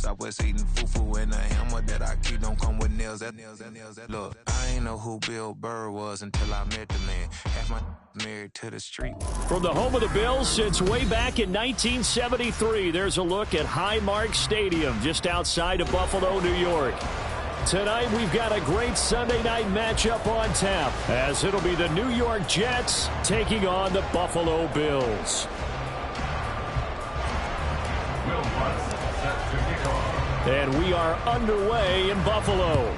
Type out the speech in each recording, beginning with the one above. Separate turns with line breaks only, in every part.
Southwest eating fufu and a hammer that I keep don't come with nails. Look, I ain't know who Bill Burr was until I met the man. Half my married to the street.
From the home of the Bills since way back in 1973, there's a look at Highmark Stadium just outside of Buffalo, New York. Tonight, we've got a great Sunday night matchup on tap, as it'll be the New York Jets taking on the Buffalo Bills. And we are underway in Buffalo.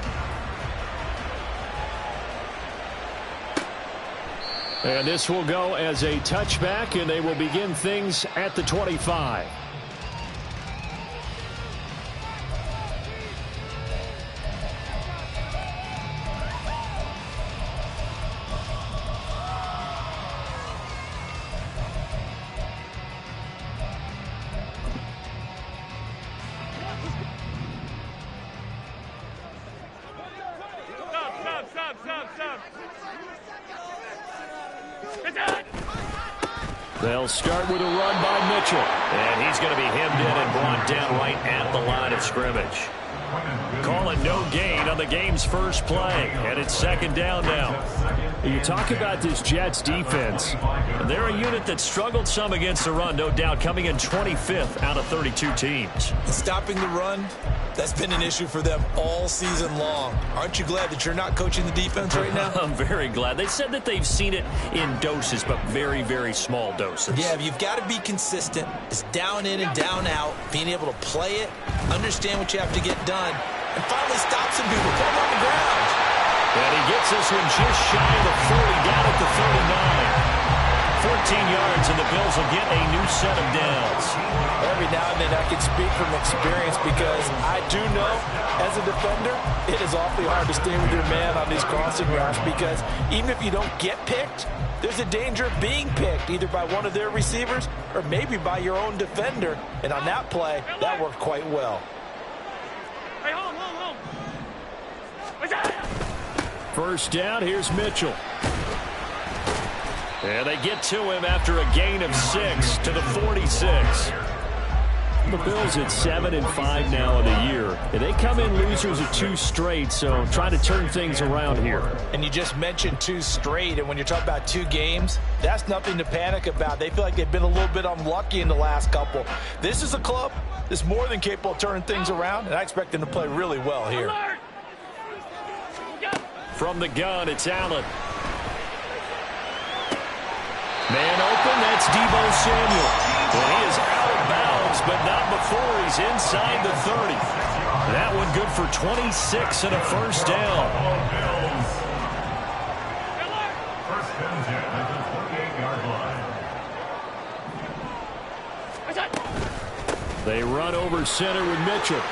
And this will go as a touchback, and they will begin things at the 25. They'll start with a run by Mitchell. And he's going to be hemmed in and brought down right at the line of scrimmage. Calling no gain on the game's first play. And it's second down now. You talk about this Jets defense. They're a unit that struggled some against the run, no doubt, coming in 25th out of 32 teams.
Stopping the run, that's been an issue for them all season long. Aren't you glad that you're not coaching the defense right now?
I'm very glad. They said that they've seen it in doses, but very, very small doses.
Yeah, you've got to be consistent. It's down in and down out, being able to play it, understand what you have to get done, and finally stop some people, put them on the ground.
And he gets this one just shy of the 40, down at the 39. 14 yards, and the Bills will get a new set of downs.
Every now and then I can speak from experience because I do know, as a defender, it is awfully hard to stay with your man on these crossing routes because even if you don't get picked, there's a danger of being picked either by one of their receivers or maybe by your own defender. And on that play, that worked quite well.
Hey, hold on.
First down, here's Mitchell. And they get to him after a gain of 6 to the 46. The Bills at 7-5 now in the year. And they come in losers of 2 straight, so trying to turn things around here.
And you just mentioned 2 straight, and when you're talking about 2 games, that's nothing to panic about. They feel like they've been a little bit unlucky in the last couple. This is a club that's more than capable of turning things around, and I expect them to play really well here.
From the gun, it's Allen. Man open, that's Deebo Samuel. Well, he is out of bounds, but not before he's inside the 30. That one good for 26 and a first down.
First and 10 at the 48-yard line.
They run over center with Mitchell.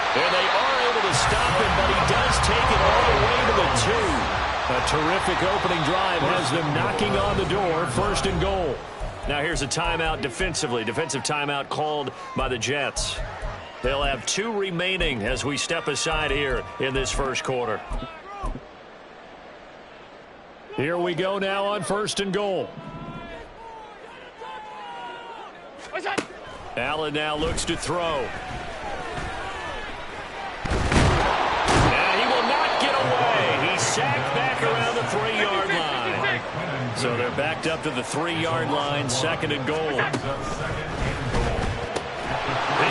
And they are able to stop him, but he does take it all the way to the 2. A terrific opening drive has them knocking on the door, first and goal. Now here's a timeout defensively. Defensive timeout called by the Jets. They'll have 2 remaining as we step aside here in this first quarter. Here we go now on first and goal. Allen now looks to throw. Sacked back around the 3-yard line. So they're backed up to the 3-yard line, second and goal. He's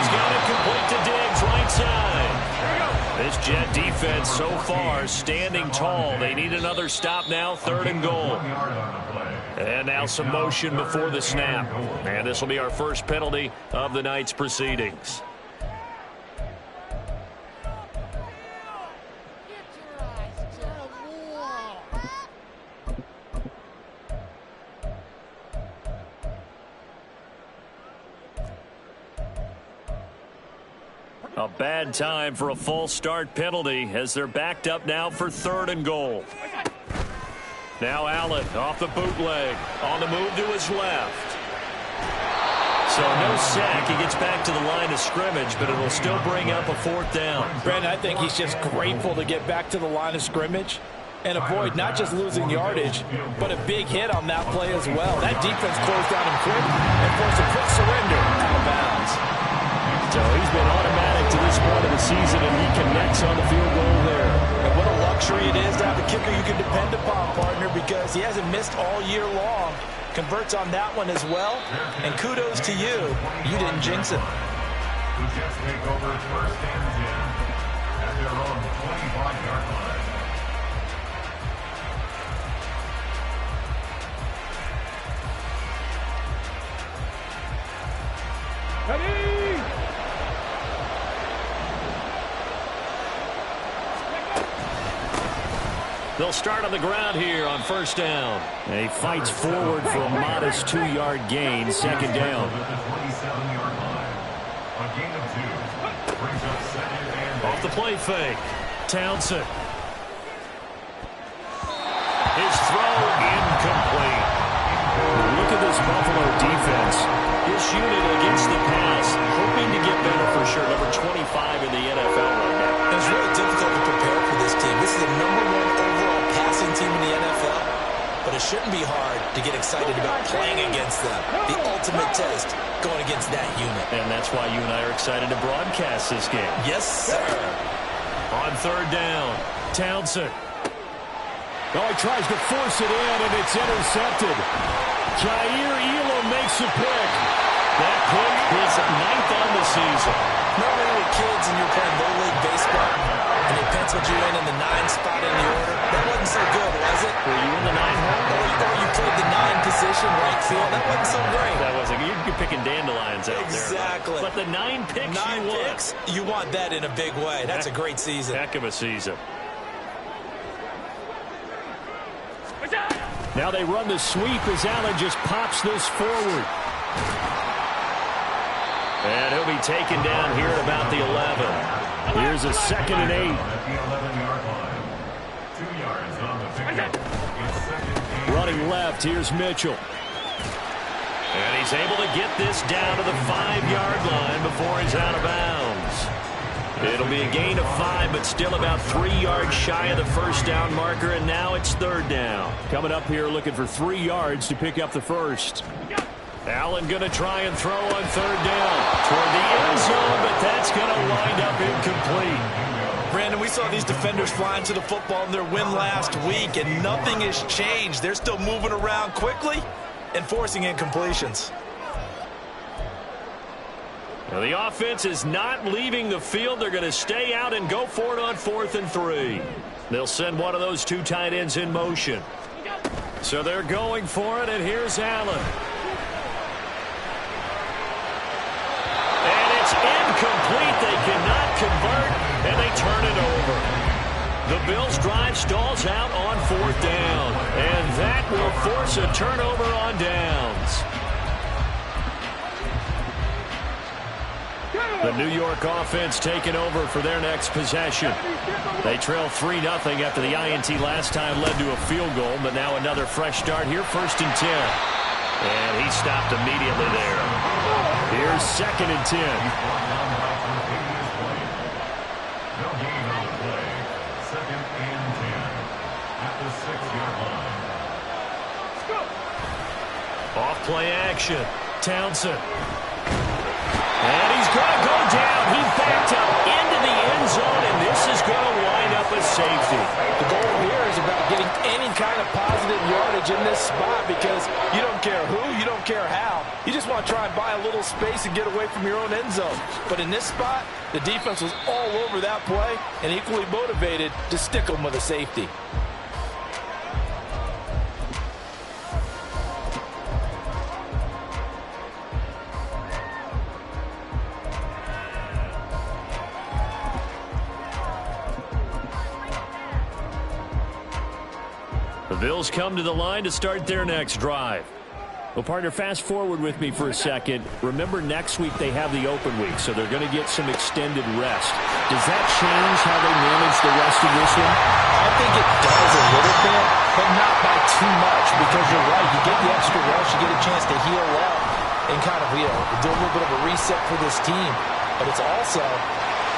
got it complete to Diggs, right side. This Jet defense so far standing tall. They need another stop now, third and goal. And now some motion before the snap. And this will be our first penalty of the night's proceedings. A bad time for a false start penalty as they're backed up now for third and goal. Now Allen off the bootleg. On the move to his left. So no sack. He gets back to the line of scrimmage, but it'll still bring up a fourth down.
Brandon, I think he's just grateful to get back to the line of scrimmage. and avoid not just losing yardage, but a big hit on that play as well. That defense closed down him quick and forced a quick surrender out of bounds.
So he's been automatic to this point of the season, and he connects on the field goal there.
And what a luxury it is to have a kicker you can depend upon, partner, because he hasn't missed all year long. Converts on that one as well, and kudos to you. You didn't jinx him.
The Jets take over first and 10 at their own 25-yard line.
Ready?
They'll start on the ground here on first down. And he fights forward for a modest 2-yard gain, second down.
At the 27-yard line. A gain of 2 brings up second and 8.
Off the play fake. Townsend. His throw incomplete. Look at this Buffalo defense. This unit against the pass, hoping to get better for sure. Number 25 in the NFL right now.
It's really difficult to prepare for this team. This is the #1 overall passing team in the NFL, but it shouldn't be hard to get excited about playing against them. The ultimate test going against that unit.
And that's why you and I are excited to broadcast this game.
Yes, sir.
On third down, Townsend. Oh, he tries to force it in, and it's intercepted. Jair Elam makes a pick. That pick is 9th on the season.
Remember when you were kids and you were playing Little League baseball, and they penciled you in the 9 spot in the order? That wasn't so good, was it?
Were you in the 9 hole?
Or you played the 9 position, right field. That wasn't so great.
That wasn't. You're picking dandelions out
Exactly.
there. But the 9 picks
9
you
picks, you want that in a big way. That's a great season.
Heck of a season. Now they run the sweep as Allen just pops this forward. And he'll be taken down here at about the 11. Here's a second and 8.
At the 11-yard line. 2 yards on the pickup. It's second and 8.
Running left, here's Mitchell. And he's able to get this down to the 5-yard line before he's out of bounds. It'll be a gain of 5, but still about 3 yards shy of the first down marker, and now it's third down. Coming up here looking for 3 yards to pick up the first. Allen going to try and throw on third down toward the end zone, but that's going to wind up incomplete.
Brandon, we saw these defenders flying to the football in their win last week, and nothing has changed. They're still moving around quickly and forcing incompletions.
Now the offense is not leaving the field. They're going to stay out and go for it on 4th and 3. They'll send one of those 2 tight ends in motion. So they're going for it, and here's Allen. And it's incomplete. They cannot convert, and they turn it over. The Bills' drive stalls out on 4th down, and that will force a turnover on downs. The New York offense taking over for their next possession. They trail 3-0 after the INT last time led to a field goal, but now another fresh start here, 1st and 10. And he stopped immediately there. Here's 2nd and 10.
No gain on the play. 2nd and 10 at the 6-yard line.
Off play action. Townsend. And he's going to go down. He backed up into the end zone, and this is going to wind up a safety.
The goal here is about getting any kind of positive yardage in this spot, because you don't care who, you don't care how. You just want to try and buy a little space and get away from your own end zone. But in this spot, the defense was all over that play and equally motivated to stick them with a safety.
The Bills come to the line to start their next drive. Well, partner, fast forward with me for a second. Remember, next week they have the open week, so they're going to get some extended rest. Does that change how they manage the rest of this one?
I think it does a little bit, but not by too much, because you're right. You get the extra rest, you get a chance to heal up and kind of, do a little bit of a reset for this team. But it's also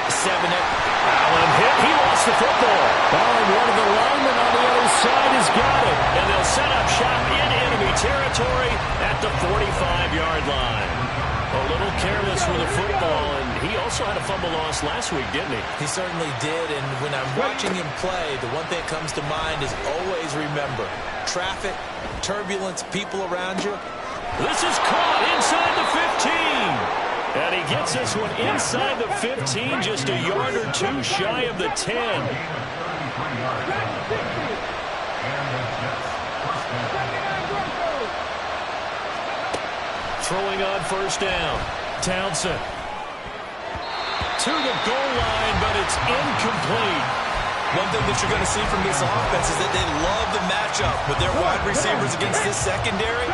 Allen hit. He lost the football. And one of the linemen on the other side has got it. And they'll set up shop in enemy territory at the 45-yard line. A little careless with the football, and he also had a fumble loss last week, didn't he?
He certainly did, and when I'm watching him play, the one thing that comes to mind is always remember, traffic, turbulence, people around you.
This is caught inside the 15. And he gets this one inside the 15, just a yard or two shy of the 10. Throwing on first down. Townsend. To the goal line, but it's incomplete.
One thing that you're going to see from this offense is that they love the matchup with their wide receivers against this secondary.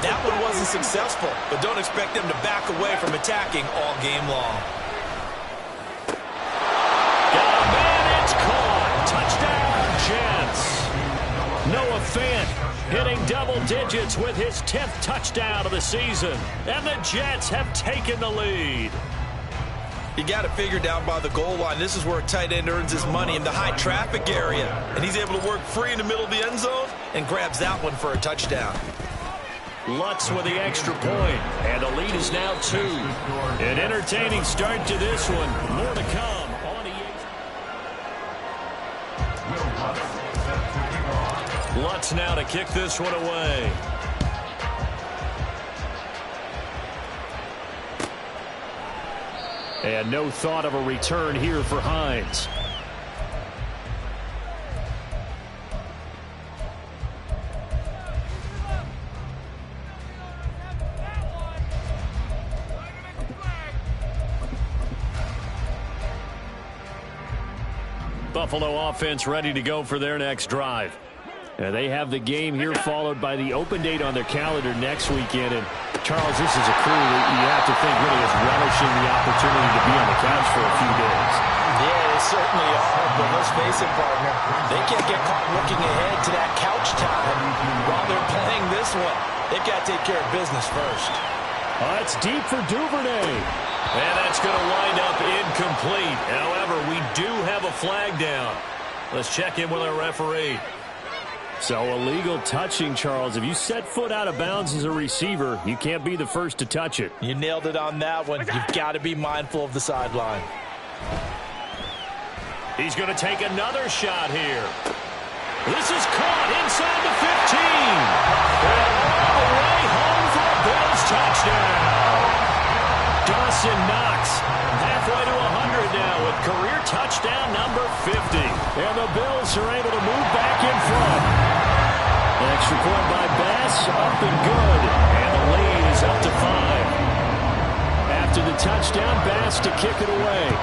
That one wasn't successful, but don't expect them to back away from attacking all game long.
Got a man, it's caught. Touchdown, Jets. Noah Fant hitting double digits with his 10th touchdown of the season. And the Jets have taken the lead.
You got it figured out by the goal line. This is where a tight end earns his money in the high traffic area. And he's able to work free in the middle of the end zone and grabs that one for a touchdown.
Lutz with the extra point, and the lead is now 2. An entertaining start to this one. More to come on EA. Lutz now to kick this one away. And no thought of a return here for Hines. Buffalo offense ready to go for their next drive. And they have the game here followed by the open date on their calendar next weekend. And Charles, this is a crew that you have to think really is relishing the opportunity to be on the couch for a few days.
Yeah, they certainly are. But let's face it, partner, they can't get caught looking ahead to that couch time while they're playing this one. They've got to take care of business first.
It's deep for Duvernay. And that's going to wind up incomplete. However, we do have a flag down. Let's check in with our referee. So illegal touching, Charles. If you set foot out of bounds as a receiver, you can't be the first to touch it.
You nailed it on that one. You've got to be mindful of the sideline.
He's going to take another shot here. This is caught inside the 15. And all the way home for a Bills touchdown. Dawson Knox halfway to 100 now with career touchdown number 50. And the Bills are able to move back in front. Extra point by Bass, up and good. And the lead is up to 5. After the touchdown, Bass to kick it away.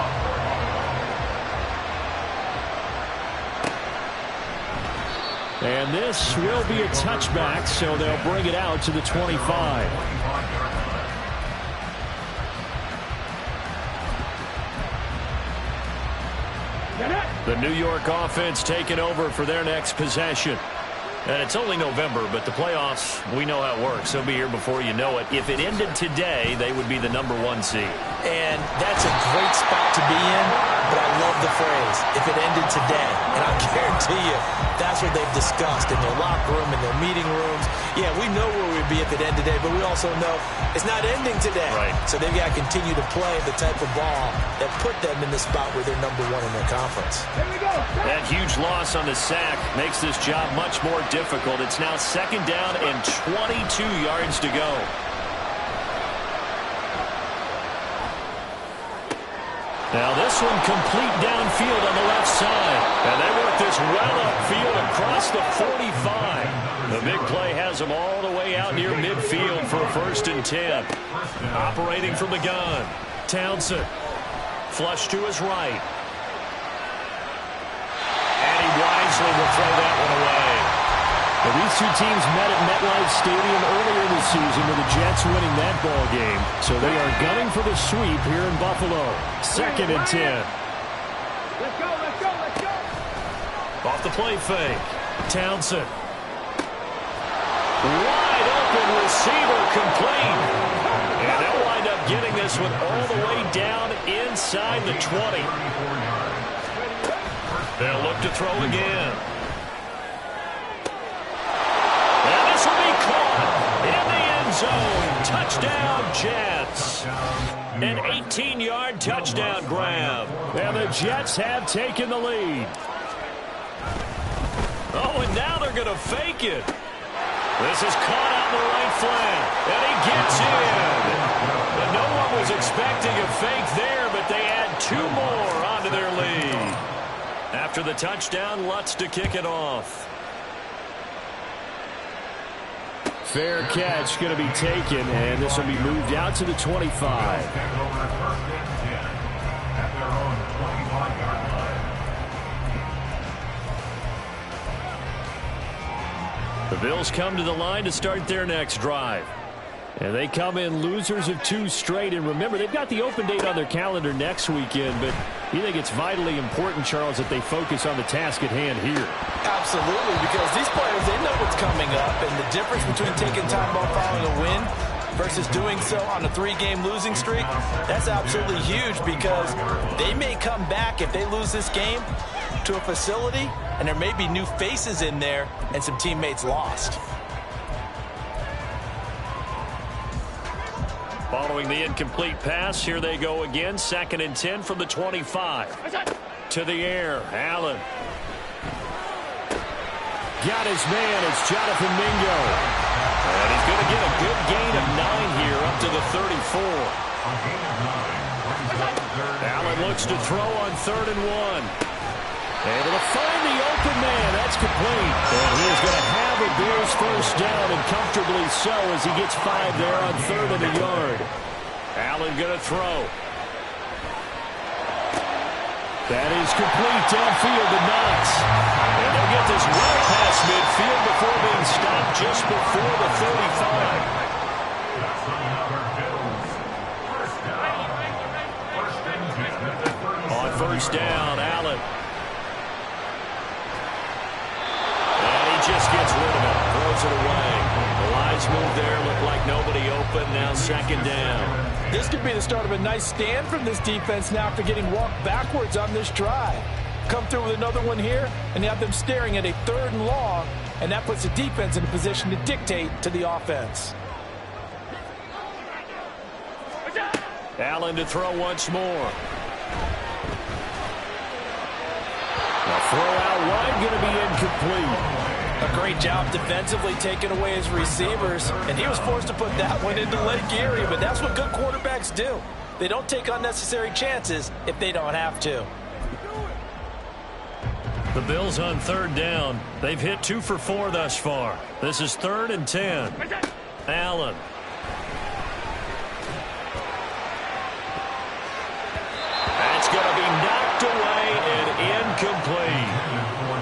And this will be a touchback, so they'll bring it out to the 25. The New York offense taking over for their next possession. And it's only November, but the playoffs, we know how it works. They'll be here before you know it. If it ended today, they would be the number 1 seed.
And that's a great spot to be in, but I love the phrase, if it ended today. And I guarantee you, that's what they've discussed in their locker room, in their meeting rooms. Yeah, we know where we'd be if it ended today, but we also know it's not ending today.
Right.
So they've got to continue to play the type of ball that put them in the spot where they're number 1 in their conference.
That huge loss on the sack makes this job much more difficult. It's now 2nd down and 22 yards to go. Now this one complete downfield on the left side. And they work this well upfield across the 45. The big play has them all the way out near midfield for a 1st and 10. Operating from the gun. Townsend. Flush to his right. And he wisely will throw that one away. Well, these two teams met at MetLife Stadium earlier this season with the Jets winning that ball game. So they are gunning for the sweep here in Buffalo. 2nd and 10.
Let's go, let's go, let's go.
Off the play fake. Townsend. Wide open receiver complete. And they'll wind up getting this one all the way down inside the 20. They'll look to throw again. And this will be caught in the end zone. Touchdown, Jets. An 18-yard touchdown grab. And the Jets have taken the lead. Oh, and now they're going to fake it. This is caught on the right flank. And he gets in. And no one was expecting a fake there, but they add 2 more onto their lead. After the touchdown, Lutz to kick it off. Fair catch going to be taken, and this will be moved out to the 25. The Bills come to the line to start their next drive. And they come in losers of 2 straight. And remember, they've got the open date on their calendar next weekend, but you think it's vitally important, Charles, that they focus on the task at hand here?
Absolutely, because these players, they know what's coming up, and the difference between taking time off following a win versus doing so on a 3-game losing streak, that's absolutely huge, because they may come back if they lose this game to a facility, and there may be new faces in there and some teammates lost.
Following the incomplete pass, here they go again. 2nd and 10 from the 25. To the air, Allen. Got his man, it's Jonathan Mingo. And he's going to get a good gain of 9 here up to the 34. Allen looks to throw on 3rd and 1. Able to find the open man. That's complete. And he is going to have a Bills first down, and comfortably so, as he gets 5 there on 3rd and a yard. Allen going to throw. That is complete downfield to Knox. And they'll get this well past midfield before being stopped just before the 35. On first down, Allen. Just gets rid of it, throws it away. The lines move there, look like nobody open, now 2nd down.
This could be the start of a nice stand from this defense now after getting walked backwards on this drive. Come through with another one here, and you have them staring at a 3rd and long, and that puts the defense in a position to dictate to the offense.
Allen to throw once more. The throw out wide going to be incomplete.
A great job defensively taking away his receivers, and he was forced to put that one into Lake Erie, but that's what good quarterbacks do. They don't take unnecessary chances if they don't have to.
The Bills on 3rd down. They've hit 2 for 4 thus far. This is 3rd and 10. Allen. That's going to be knocked away and incomplete.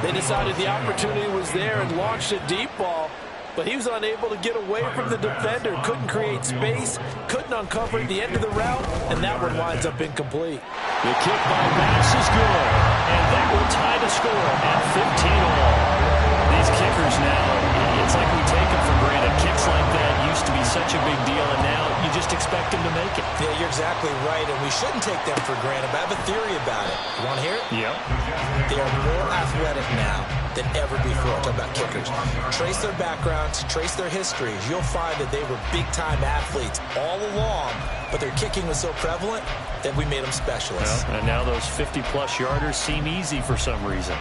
They decided the opportunity was there and launched a deep ball, but he was unable to get away from the defender, couldn't create space, couldn't uncover the end of the route, and that one winds up incomplete.
The kick by Max is good, and that will tie the score at 15-all. These kickers now, it's like we take them for granted. Kicks like that used to be such a big deal, and now you just expect them to make it.
Yeah, you're exactly right, and we shouldn't take them for granted, but I have a theory about it. You want to hear it?
Yep.
They are more athletic now than ever before. Talk about kickers. Trace their backgrounds, trace their histories. You'll find that they were big-time athletes all along, but their kicking was so prevalent that we made them specialists.
Well, and now those 50-plus yarders seem easy for some reason.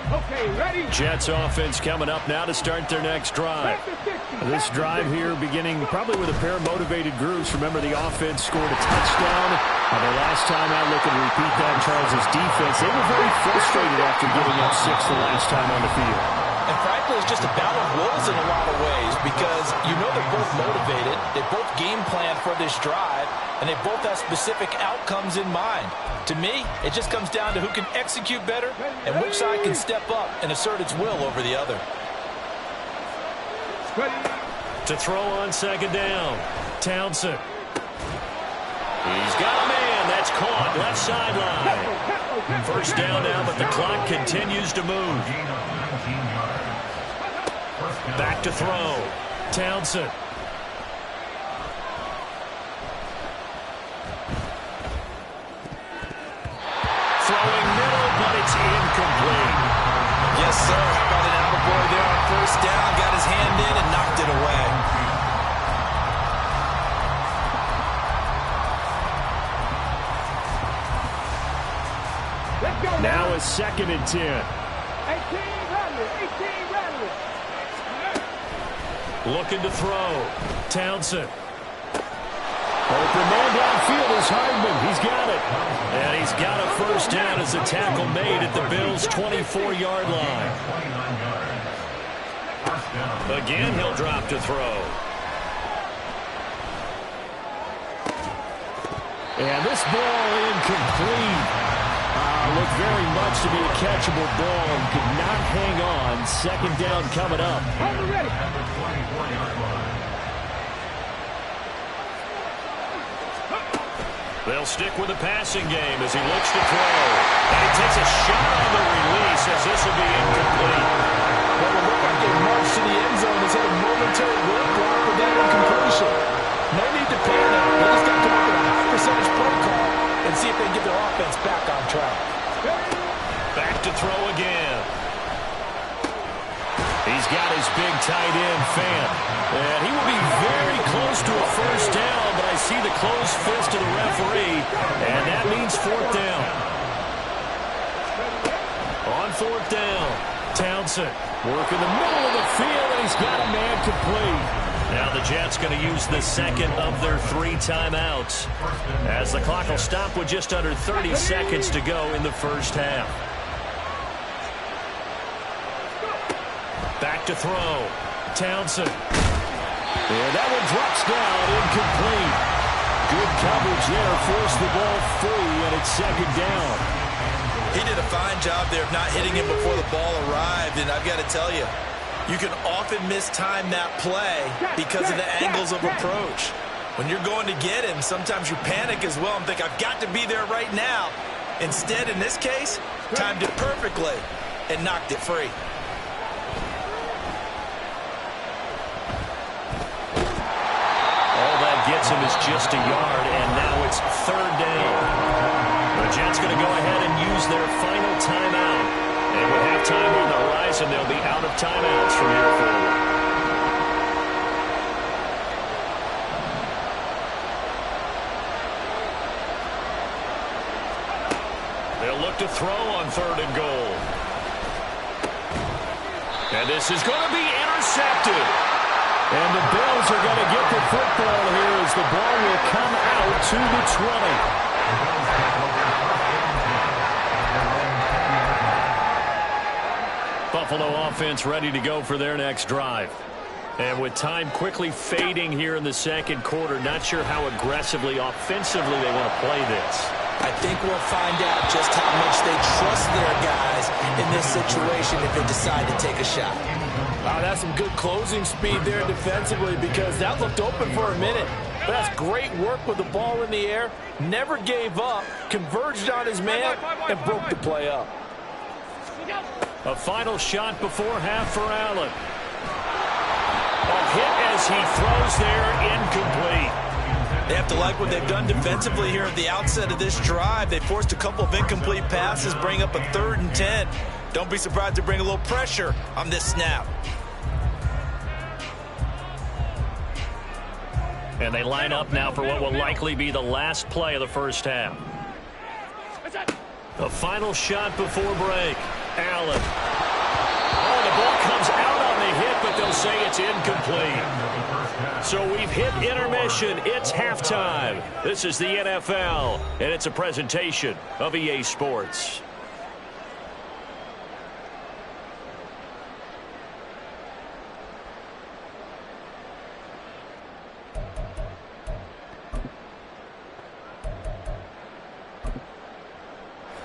Okay, ready?
Jets offense coming up now to start their next drive. This drive here beginning probably with a pair of motivated groups. Remember, the offense scored a touchdown. The last time I look and repeat that, Charles' defense, they were very frustrated after giving up 6 the last time on the field.
And frankly, it's just a battle of wills in a lot of ways, because you know they're both motivated, they both game plan for this drive, and they both have specific outcomes in mind. To me, it just comes down to who can execute better and which side can step up and assert its will over the other.
To throw on 2nd down, Townsend. He's got a man. That's caught. Left sideline. First down now, but the clock continues to move. Back to throw. Townsend. Now a 2nd and 10.
18 rally.
Looking to throw. Townsend. Open man downfield is Hardman. He's got it. And he's got a first down as the tackle made at the Bills' 24-yard line. Again, he'll drop to throw. And this ball incomplete. Looked very much to be a catchable ball and could not hang on. 2nd down coming up. They'll stick with the passing game as he looks to throw. And he takes a shot on the release as this will be incomplete.
Well, it looked like they marched to the end zone. Has had a momentary roadblock with that incompletion. No need to panic. They just got to come up with a high percentage play call and see if they can get their offense back on track.
Back to throw again. He's got his big tight end fan. And he will be very close to a first down, but I see the closed fist of the referee, and that means 4th down. On 4th down, Townsend working the middle of the field, and he's got a man complete. Now the Jets going to use the 2nd of their 3 timeouts as the clock will stop with just under 30 seconds to go in the first half. Back to throw. Townsend. And that one drops down, incomplete. Good coverage there, forced the ball free, and it's 2nd down.
He did a fine job there of not hitting him before the ball arrived, and I've got to tell you, you can often mistime that play because of the angles of approach. When you're going to get him, sometimes you panic as well and think, I've got to be there right now. Instead, in this case, timed it perfectly and knocked it free.
All that gets him is just a yard, and now it's 3rd down. The Jets going to go ahead and use their final timeout. And with halftime on the horizon, they'll be out of timeouts from here forward. They'll look to throw on 3rd and goal. And this is going to be intercepted. And the Bills are going to get the football here as the ball will come out to the 20. Buffalo offense ready to go for their next drive. And with time quickly fading here in the 2nd quarter, not sure how aggressively, offensively they want to play this.
I think we'll find out just how much they trust their guys in this situation if they decide to take a shot.
Wow, that's some good closing speed there defensively because that looked open for a minute. But that's great work with the ball in the air. Never gave up, converged on his man, and broke the play up.
A final shot before half for Allen. A hit as he throws there, incomplete.
They have to like what they've done defensively here at the outset of this drive. They forced a couple of incomplete passes, bring up a 3rd and 10. Don't be surprised to bring a little pressure on this snap.
And they line up now for what will likely be the last play of the first half. The final shot before break. Allen. Oh, the ball comes out on the hit, but they'll say it's incomplete. So we've hit intermission. It's halftime. This is the NFL, and it's a presentation of EA Sports.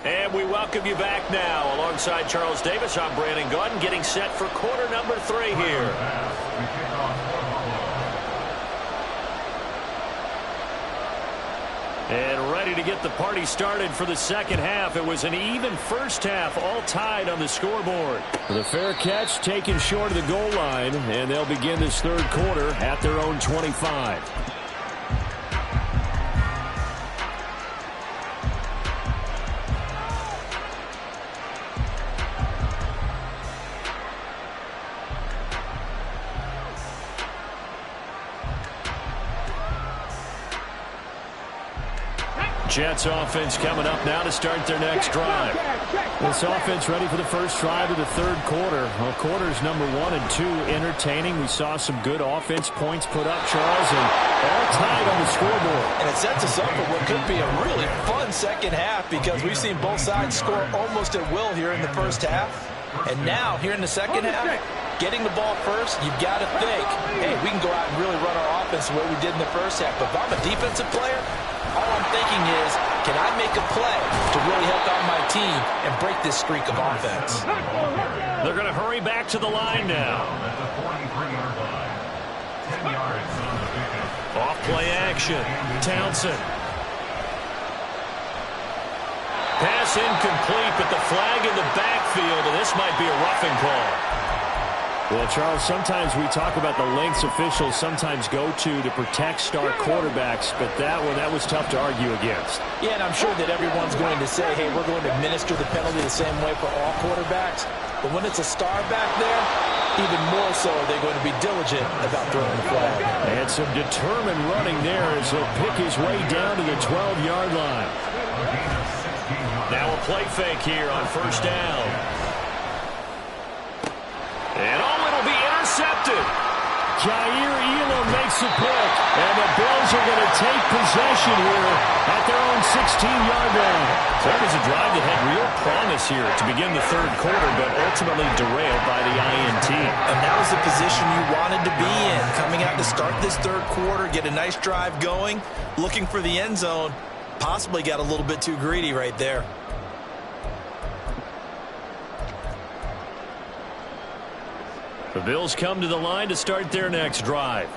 And we welcome you back now. Alongside Charles Davis, I'm Brandon Gaudin, getting set for quarter number 3 here. And ready to get the party started for the second half. It was an even first half, all tied on the scoreboard. The fair catch taken short of the goal line, and they'll begin this 3rd quarter at their own 25. Jets offense coming up now to start their next drive. This offense ready for the first drive of the third quarter. Well, quarters number 1 and 2 entertaining. We saw some good offense points put up, Charles, and all tied on the scoreboard.
And it sets us up for what could be a really fun second half because we've seen both sides score almost at will here in the first half. And now, here in the second half, getting the ball first, you've got to think, hey, we can go out and really run our offense the way we did in the first half. But if I'm a defensive player, all I'm thinking is, can I make a play to really help out my team and break this streak of offense?
They're going to hurry back to the line now.
At the 43-yard line. 10 yards on the pickup.
Off play action. Townsend. Pass incomplete, but the flag in the backfield, and this might be a roughing call. Well, Charles, sometimes we talk about the lengths officials sometimes go to protect star quarterbacks, but that was tough to argue against.
Yeah, and I'm sure that everyone's going to say, hey, we're going to administer the penalty the same way for all quarterbacks. But when it's a star back there, even more so they're going to be diligent about throwing the flag.
And some determined running there as he'll pick his way down to the 12-yard line. Now a play fake here on first down. And it'll be intercepted. Jair Elam makes a pick, and the Bills are going to take possession here at their own 16-yard line. So that was a drive that had real promise here to begin the third quarter, but ultimately derailed by the INT.
And that was the position you wanted to be in, coming out to start this third quarter, get a nice drive going, looking for the end zone. Possibly got a little bit too greedy right there.
The Bills come to the line to start their next drive.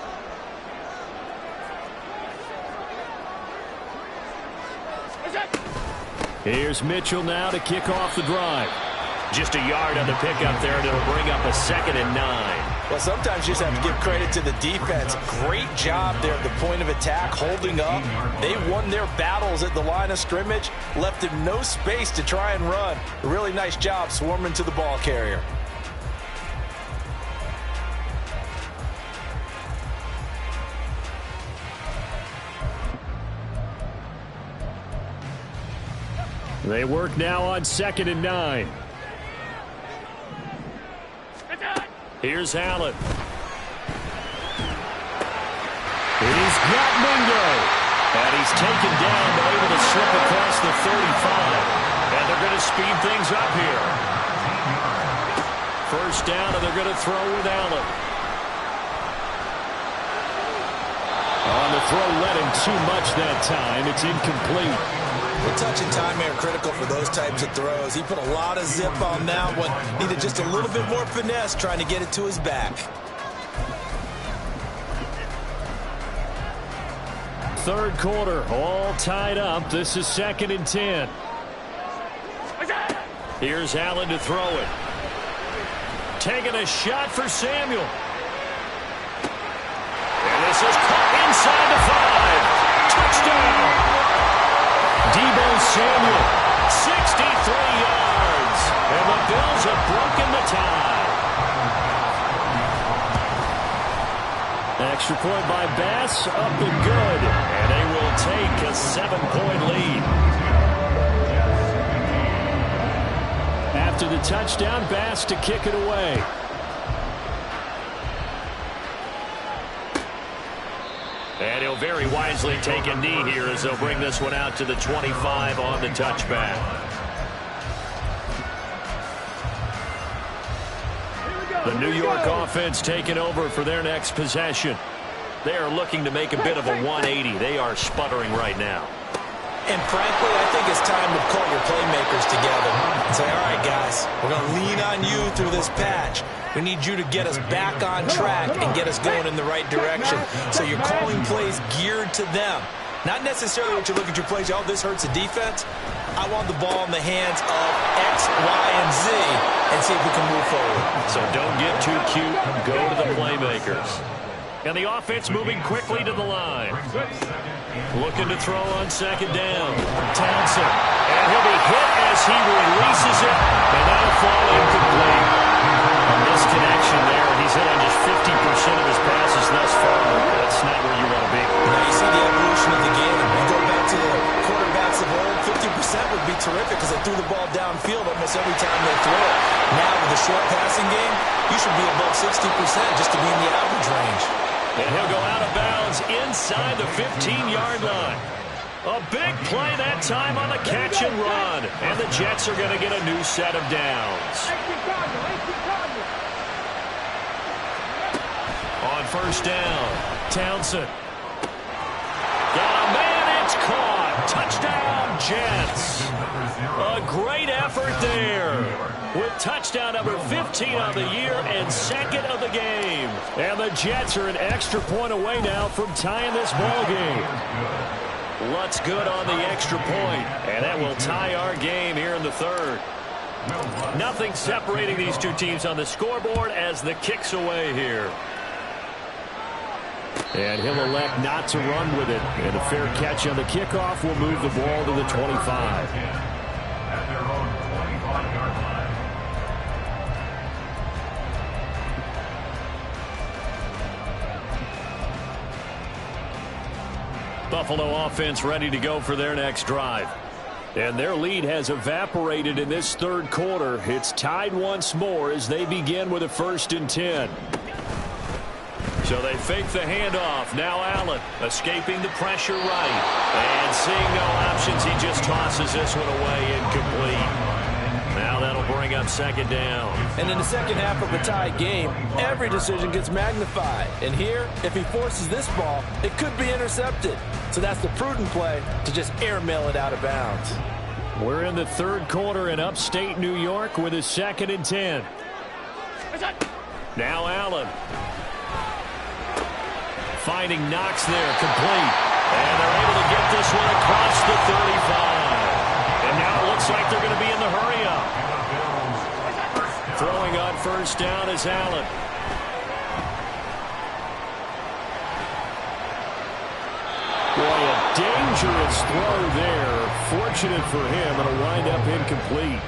Here's Mitchell now to kick off the drive. Just a yard on the pickup there, and it'll bring up a 2nd and 9.
Well, sometimes you just have to give credit to the defense. Great job there at the point of attack, holding up. They won their battles at the line of scrimmage, left them no space to try and run. A really nice job swarming to the ball carrier.
They work now on 2nd and 9. Here's Allen. He's got Mingo. And he's taken down, but able to slip across the 35. And they're going to speed things up here. First down, and they're going to throw with Allen. On the throw, led him too much that time. It's incomplete.
The touch and time are critical for those types of throws. He put a lot of zip on that one. Needed just a little bit more finesse trying to get it to his back.
Third quarter, all tied up. This is 2nd and 10. Here's Allen to throw it. Taking a shot for Samuel. And this is caught inside the 5. Touchdown! Deebo Samuel, 63 yards, and the Bills have broken the tie. Extra point by Bass, up and good, and they will take a 7-point lead. After the touchdown, Bass to kick it away. And he'll very wisely take a knee here as they'll bring this one out to the 25 on the touchback. The New York offense taking over for their next possession. They are looking to make a bit of a 180. They are sputtering right now.
And frankly, I think it's time to call your playmakers together and say, all right, guys, we're going to lean on you through this patch. We need you to get us back on track and get us going in the right direction. So you're calling plays geared to them. Not necessarily what you look at your plays, oh, this hurts the defense. I want the ball in the hands of X, Y, and Z and see if we can move forward.
So don't get too cute. Go to the playmakers. And the offense moving quickly to the line. Looking to throw on 2nd down. Townsend. And he'll be hit as he releases it. And that'll fall incomplete. A misconnection there. He's hit on just 50% of his passes thus far. That's not where you want to be.
Now you see the evolution of the game. You go back to the quarterbacks
terrific because they threw the ball downfield almost every time they throw it. Now with the short passing game, you should be above 60% just to be in the average range.
And he'll go out of bounds inside the 15-yard line. A big play that time on the catch and run. And the Jets are going to get a new set of downs. On first down, Townsend. Got a man, it's caught. Touchdown, Jets. A great effort there. With touchdown number 15 on the year and second of the game. And the Jets are an extra point away now from tying this ball game. Lutz good on the extra point, and that will tie our game here in the third. Nothing separating these two teams on the scoreboard as the kick's away here. And he'll elect not to run with it. And a fair catch on the kickoff will move the ball to the 25.
At their own 25-yard line.
Buffalo offense ready to go for their next drive. And their lead has evaporated in this third quarter. It's tied once more as they begin with a 1st and 10. So they fake the handoff. Now Allen escaping the pressure right. And seeing no options, he just tosses this one away incomplete. Now that'll bring up 2nd down.
And in the second half of a tied game, every decision gets magnified. And here, if he forces this ball, it could be intercepted. So that's the prudent play to just airmail it out of bounds.
We're in the third quarter in upstate New York with a 2nd and 10. Now Allen. Finding Knox there, complete. And they're able to get this one across the 35. And now it looks like they're going to be in the hurry-up. Throwing on first down is Allen. Boy, a dangerous throw there. Fortunate for him, and a wind up incomplete.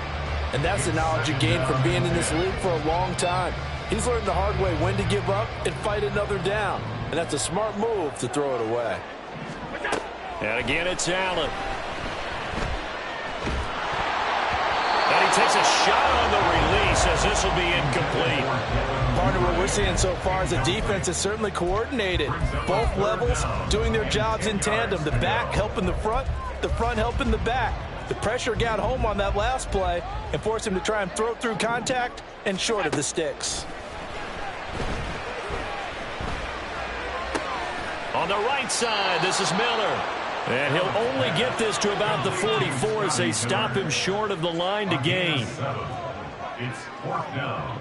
And that's the knowledge he gained from being in this league for a long time. He's learned the hard way when to give up and fight another down. And that's a smart move to throw it away.
And again, it's Allen. And he takes a shot on the release as this will be incomplete.
Partner, what we're seeing so far is the defense is certainly coordinated. Both levels doing their jobs in tandem. The back helping the front helping the back. The pressure got home on that last play and forced him to try and throw through contact and short of the sticks.
On the right side, this is Miller. And he'll only get this to about the 44 as they stop him short of the line to gain.
It's 4th down.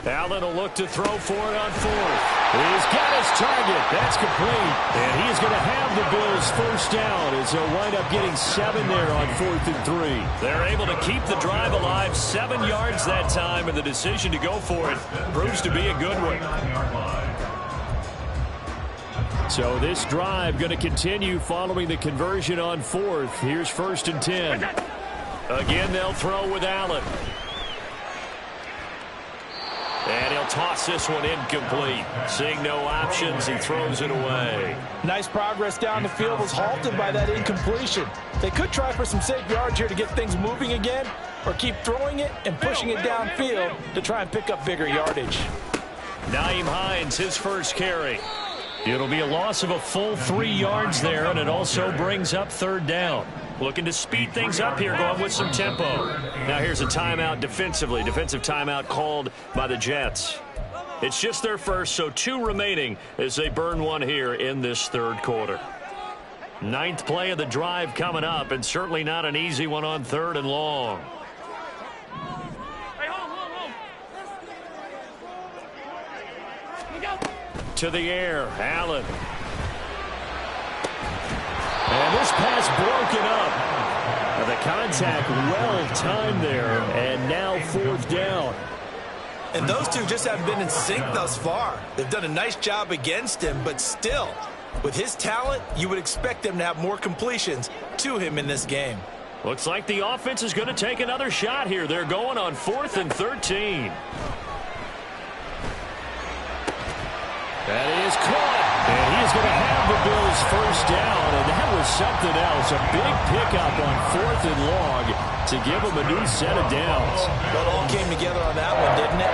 Allen will look to throw for it on 4th. He's got his target. That's complete. And he is going to have the Bills first down as they'll wind up getting 7 there on 4th and 3. They're able to keep the drive alive, 7 yards that time, and the decision to go for it proves to be a good one. So this drive going to continue following the conversion on 4th. Here's 1st and 10. Again, they'll throw with Allen. And he'll toss this one incomplete. Seeing no options, he throws it away.
Nice progress down the field was halted by that incompletion. They could try for some safe yards here to get things moving again, or keep throwing it and pushing it downfield to try and pick up bigger yardage.
Nyheim Hines, his first carry. It'll be a loss of a full 3 yards there, and it also brings up 3rd down. Looking to speed things up here, going with some tempo. Now here's a timeout defensively. Defensive timeout called by the Jets. It's just their first, so 2 remaining as they burn one here in this third quarter. 9th play of the drive coming up, and certainly not an easy one on 3rd and long. To the air, Allen. And this pass broken up. The contact well timed there, and now 4th down.
And those two just haven't been in sync thus far. They've done a nice job against him, but still, with his talent, you would expect them to have more completions to him in this game.
Looks like the offense is going to take another shot here. They're going on 4th and 13. That is caught. And he is going to have the Bills his first down, and that was something else. A big pickup on 4th and long to give him a new set of downs.
Well, it all came together on that one, didn't it?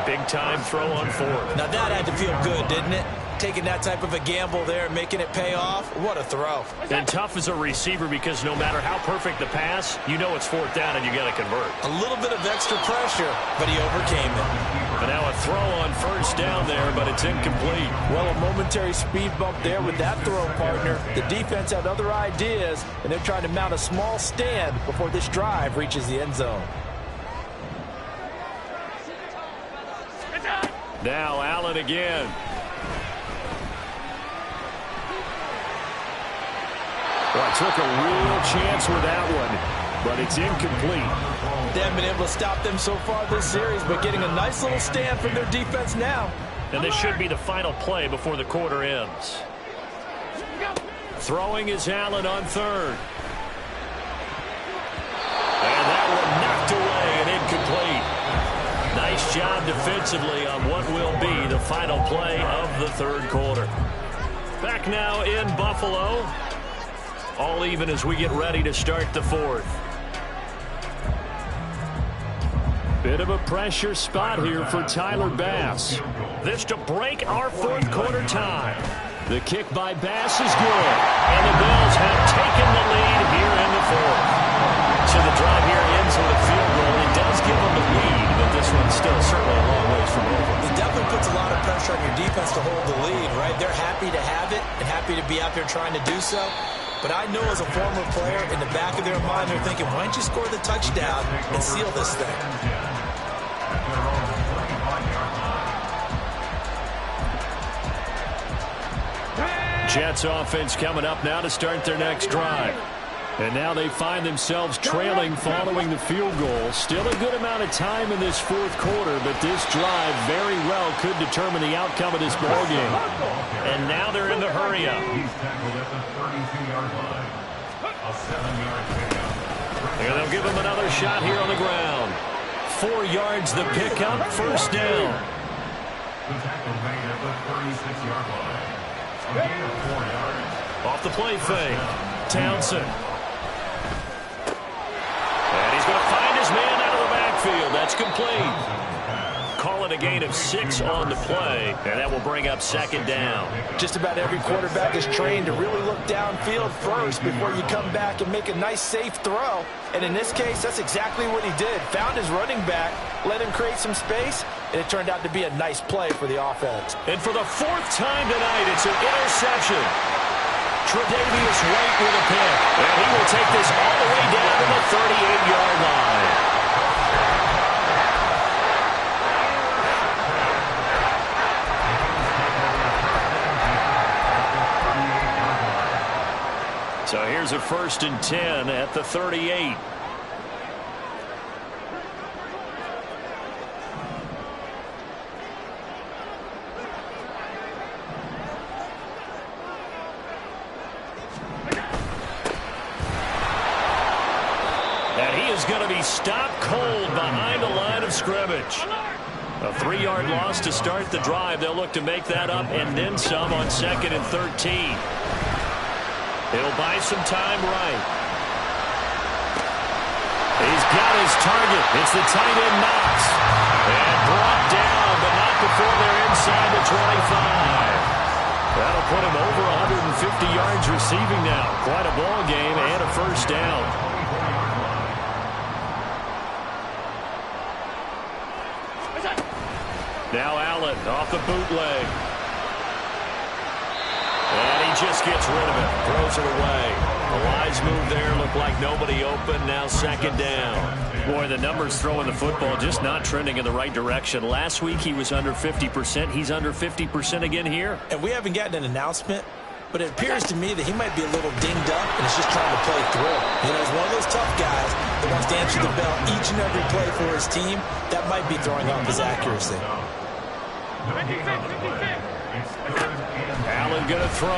Big-time throw on 4th.
Now that had to feel good, didn't it? Taking that type of a gamble there and making it pay off. What a throw.
And tough as a receiver because no matter how perfect the pass, you know it's 4th down and you got to convert.
A little bit of extra pressure, but he overcame it.
And now a throw on 1st down there, but it's incomplete.
Well, a momentary speed bump there with that throw, partner. The defense had other ideas, and they're trying to mount a small stand before this drive reaches the end zone.
Now Allen again. Well, took a real chance with that one, but it's incomplete.
They haven't been able to stop them so far this series, but getting a nice little stand from their defense now.
And this should be the final play before the quarter ends. Throwing is Allen on 3rd. And that one knocked away and incomplete. Nice job defensively on what will be the final play of the 3rd quarter. Back now in Buffalo. All even as we get ready to start the 4th. Bit of a pressure spot here for Tyler Bass. This to break our 4th quarter time. The kick by Bass is good. And the Bills have taken the lead here in the 4th. So the drive here ends with a field goal. It does give them the lead, but this one's still certainly a long ways from over.
It definitely puts a lot of pressure on your defense to hold the lead, right? They're happy to have it and happy to be out there trying to do so. But I know as a former player, in the back of their mind, they're thinking, why don't you score the touchdown and seal this thing?
Jets offense coming up now to start their next drive. And now they find themselves trailing following the field goal. Still a good amount of time in this 4th quarter, but this drive very well could determine the outcome of this ballgame. And now they're in the hurry-up. And they'll give him another shot here on the ground. 4 yards the pickup, 1st down.
The tackle made at the 36-yard line. A gain of 4 yards.
Off the play fake. Townsend. And he's going to find his man out of the backfield. That's complete. Call it a gain of 6 on the play, and that will bring up 2nd down.
Just about every quarterback is trained to really look downfield first before you come back and make a nice, safe throw. And in this case, that's exactly what he did. Found his running back, let him create some space, and it turned out to be a nice play for the offense.
And for the 4th time tonight, it's an interception. Tre'Davious White with a pick. And he will take this all the way down to the 38-yard line. So here's a 1st and 10 at the 38. And he is going to be stopped cold behind the line of scrimmage. A 3-yard loss to start the drive. They'll look to make that up and then some on 2nd and 13. He'll buy some time right. He's got his target. It's the tight end Knox. And brought down, but not before they're inside the 25. That'll put him over 150 yards receiving now. Quite a ball game and a 1st down. Now Allen off the bootleg. And he just gets rid of it. Throws it away. A wise move there. Looked like nobody open. Now 2nd down. Boy, the numbers throwing the football just not trending in the right direction. Last week he was under 50%. He's under 50% again here.
And we haven't gotten an announcement, but it appears to me that he might be a little dinged up and is just trying to play through. You know, he's one of those tough guys that wants to answer the bell each and every play for his team. That might be throwing off his accuracy.
Allen going to throw.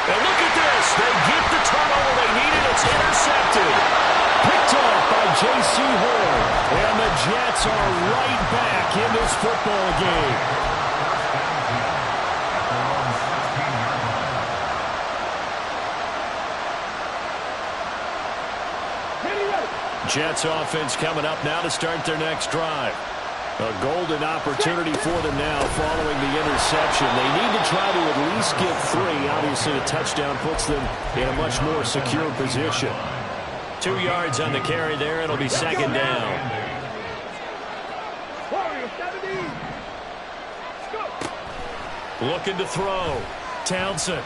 And look at this. They get the turnover they needed. It's intercepted. Picked off by J.C. Horn. And the Jets are right back in this football game. Jets offense coming up now to start their next drive. A golden opportunity for them now following the interception. They need to try to at least get 3. Obviously, a touchdown puts them in a much more secure position. 2 yards on the carry there. It'll be second down. Looking to throw. Townsend.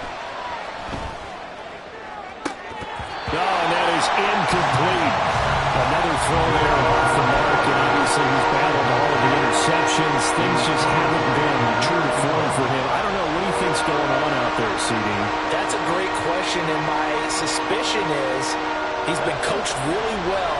And that is incomplete. Another throw there off the mark, and obviously he's battled all of the interceptions. Things just haven't been true to form for him. I don't know. What do you think's going on out there, CD?
That's a great question, and my suspicion is he's been coached really well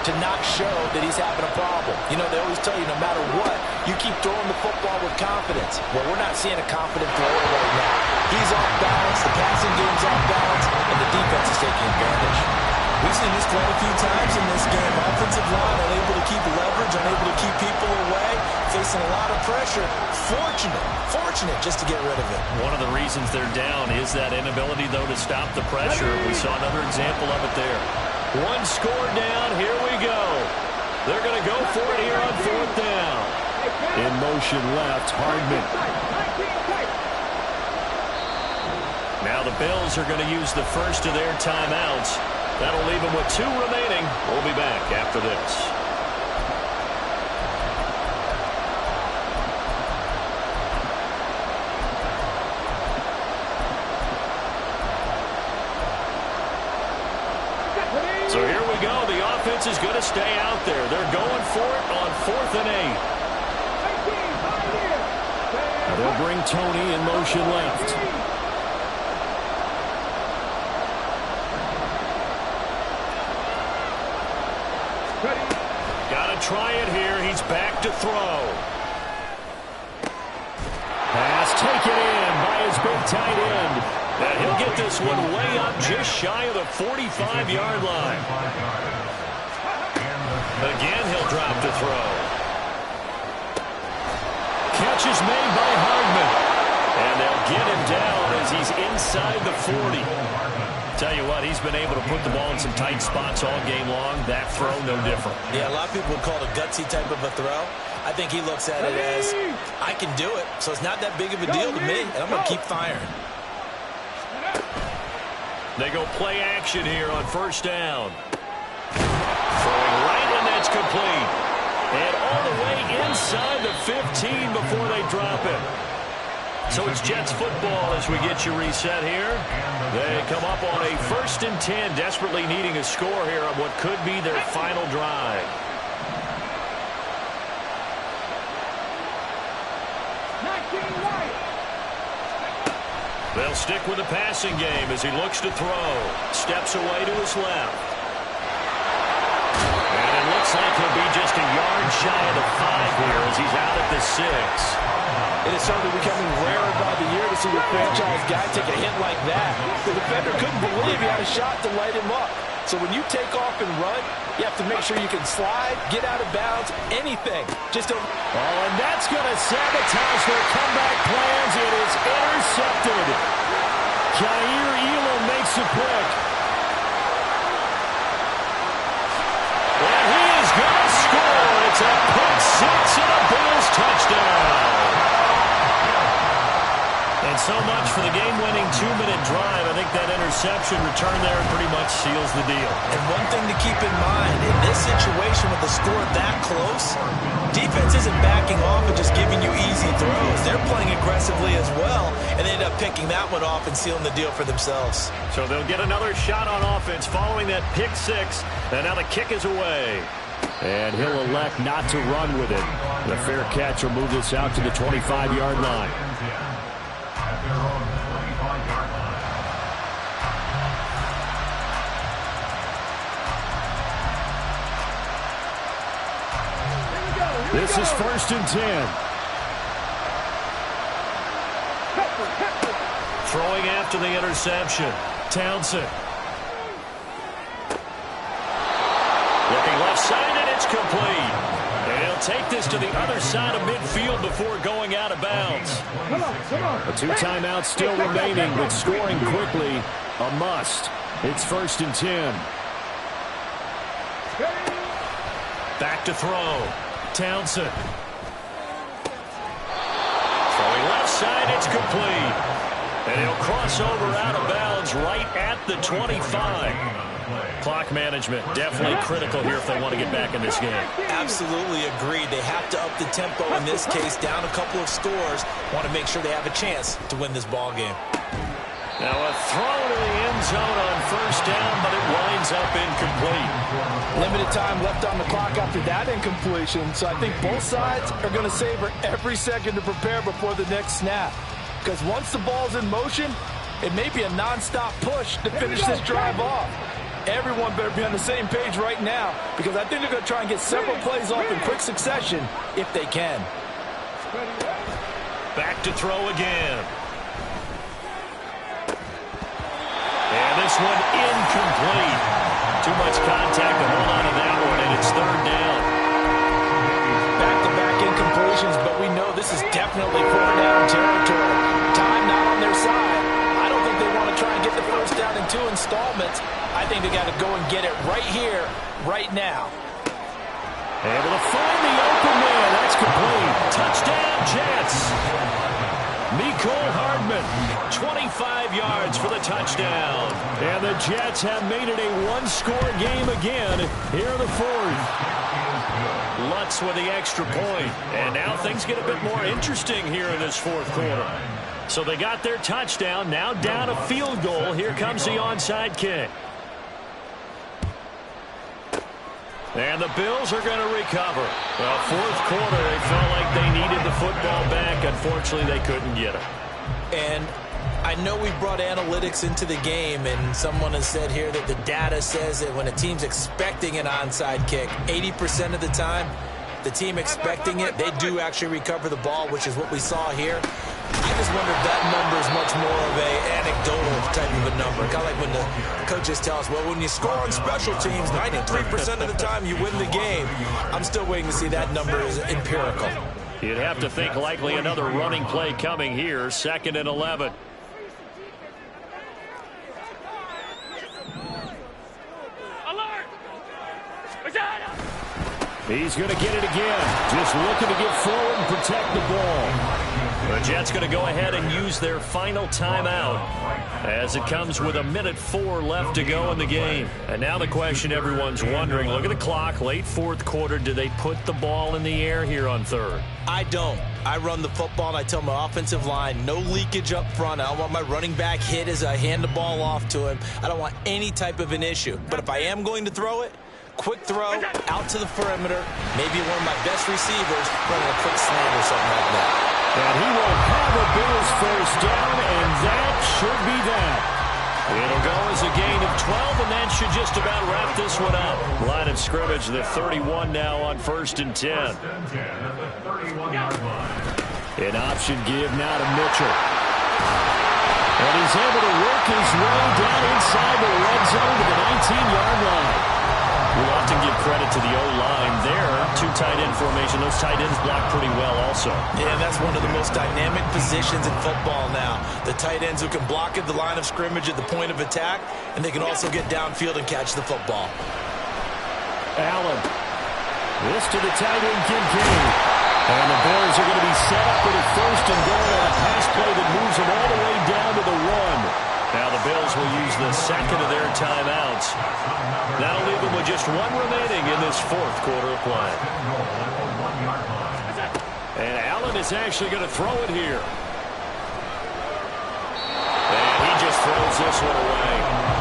to not show that he's having a problem. You know, they always tell you no matter what, you keep throwing the football with confidence. Well, we're not seeing a confident thrower right now. He's off balance, the passing game's off balance, and the defense is taking advantage.
We've seen this quite a few times in this game. Offensive line unable to keep leverage, unable to keep people away, facing a lot of pressure. Fortunate just to get rid of it.
One of the reasons they're down is that inability, though, to stop the pressure. We saw another example of it there. One score down. Here we go. They're going to go for it here on 4th down. In motion left, Hardman. Now the Bills are going to use the first of their timeouts. That'll leave them with 2 remaining. We'll be back after this. So here we go. The offense is going to stay out there. They're going for it on 4th and 8. They'll bring Tony in motion left. Got to try it here. He's back to throw. Pass taken in by his big tight end. And he'll get this one way up just shy of the 45-yard line. Again, he'll drop to throw. Catch is made by Hardman. And they'll get him down as he's inside the 40. Tell you what, he's been able to put the ball in some tight spots all game long. That throw, no different.
Yeah, a lot of people would call it a gutsy type of a throw. I think he looks at it as, I can do it, so it's not that big of a deal to me, and I'm going to keep firing.
They go play action here on 1st down. Throwing right, and that's complete. And all the way inside the 15 before they drop it. So it's Jets football as we get you reset here. They come up on a 1st and 10, desperately needing a score here on what could be their final drive. They'll stick with the passing game as he looks to throw. Steps away to his left. And it looks like he'll be just a yard shy of the 5 here as he's out at the 6.
It is something becoming rarer by the year to see your franchise guy take a hit like that. The defender couldn't believe he had a shot to light him up. So when you take off and run, you have to make sure you can slide, get out of bounds, anything. Just don't.
Oh, and that's going to sabotage their comeback plans. It is intercepted. Jair Elam makes a pick. And he is going to score. It's a pick 6 and a Bills touchdown. And so much for the game-winning 2-minute drive. I think that interception return there pretty much seals the deal.
And one thing to keep in mind, in this situation with the score that close, defense isn't backing off and just giving you easy throws. They're playing aggressively as well, and they end up picking that one off and sealing the deal for themselves.
So they'll get another shot on offense following that pick 6, and now the kick is away. And he'll elect not to run with it. The fair catch will move this out to the 25-yard line. This is 1st and 10. Throwing after the interception. Townsend. Looking left side, and it's complete. And he'll take this to the other side of midfield before going out of bounds. The 2 timeouts still remaining, but scoring quickly, a must. It's 1st and 10. Back to throw. Townsend. Throwing left side, it's complete. And he'll cross over out of bounds right at the 25. Clock management definitely critical here if they want to get back in this game.
Absolutely agreed. They have to up the tempo in this case, down a couple of scores. Want to make sure they have a chance to win this ball game.
Now a throw to the end zone on first down, but it winds up incomplete.
Limited time left on the clock after that incompletion, so I think both sides are going to savor every second to prepare before the next snap. Because once the ball's in motion, it may be a non-stop push to finish this drive off. Everyone better be on the same page right now, because I think they're going to try and get several plays off in quick succession if they can.
Back to throw again. And this one incomplete. Too much contact to hold on to that one, and it's third down.
Back-to-back incompletions, but we know this is definitely fourth down territory. Time not on their side. I don't think they want to try and get the first down in 2 installments. I think they got to go and get it right here, right now.
Able to find the open man. That's complete. Touchdown, Jets. Mecole Hardman, 25 yards for the touchdown. And the Jets have made it a one-score game again here in the fourth. Lutz with the extra point. And now things get a bit more interesting here in this fourth quarter. So they got their touchdown, now down a field goal. Here comes the onside kick. And the Bills are going to recover. Well, fourth quarter, they felt like they needed the football back. Unfortunately, they couldn't get it.
And I know we brought analytics into the game, and someone has said here that the data says that when a team's expecting an onside kick, 80% of the time, the team expecting it, they do actually recover the ball, which is what we saw here. I just wonder if that number is much more of a anecdotal type of a number. Kind of like when the coaches tell us, well, when you score on special teams, 93% of the time you win the game. I'm still waiting to see that number is empirical.
You'd have to think likely another running play coming here, 2nd and 11.
Alert!
He's going to get it again. Just looking to get forward and protect the ball. The Jets going to go ahead and use their final timeout as it comes with 1:04 left to go in the game. And now the question everyone's wondering, look at the clock, late fourth quarter, do they put the ball in the air here on third?
I don't. I run the football, and I tell my offensive line, no leakage up front. I don't want my running back hit as I hand the ball off to him. I don't want any type of an issue. But if I am going to throw it, quick throw, out to the perimeter, maybe one of my best receivers running a quick slant or something like that.
And he will have a Bills first down, and that should be that. It'll go as a gain of 12, and that should just about wrap this one up. Line of scrimmage, the 31 now on 1st and 10. An option give now to Mitchell. And he's able to work his way down inside the red zone to the 19-yard line. We'll often give credit to the O-line there. 2 tight end formation. Those tight ends block pretty well also.
Yeah, that's one of the most dynamic positions in football now. The tight ends who can block at the line of scrimmage at the point of attack, and they can also get downfield and catch the football.
Allen. This to the tight end, Kincaid. And the Bears are going to be set up with a 1st and goal on a pass play that moves them all the way down to the 1. Now the Bills will use the 2nd of their timeouts. That'll leave them with just 1 remaining in this fourth quarter of play. And Allen is actually going to throw it here. And he just throws this one away.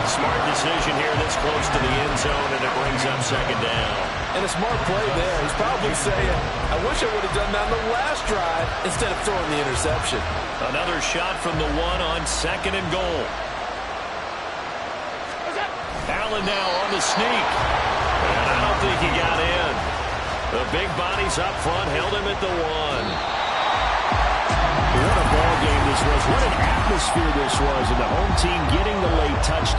Smart decision here this close to the end zone, and it brings up 2nd down.
And a smart play there. He's probably saying, I wish I would have done that on the last drive instead of throwing the interception.
Another shot from the 1 on 2nd and goal. Allen now on the sneak. And I don't think he got in. The big bodies up front held him at the 1. What a ball game this was. What an atmosphere this was. And the home team getting the late touchdown.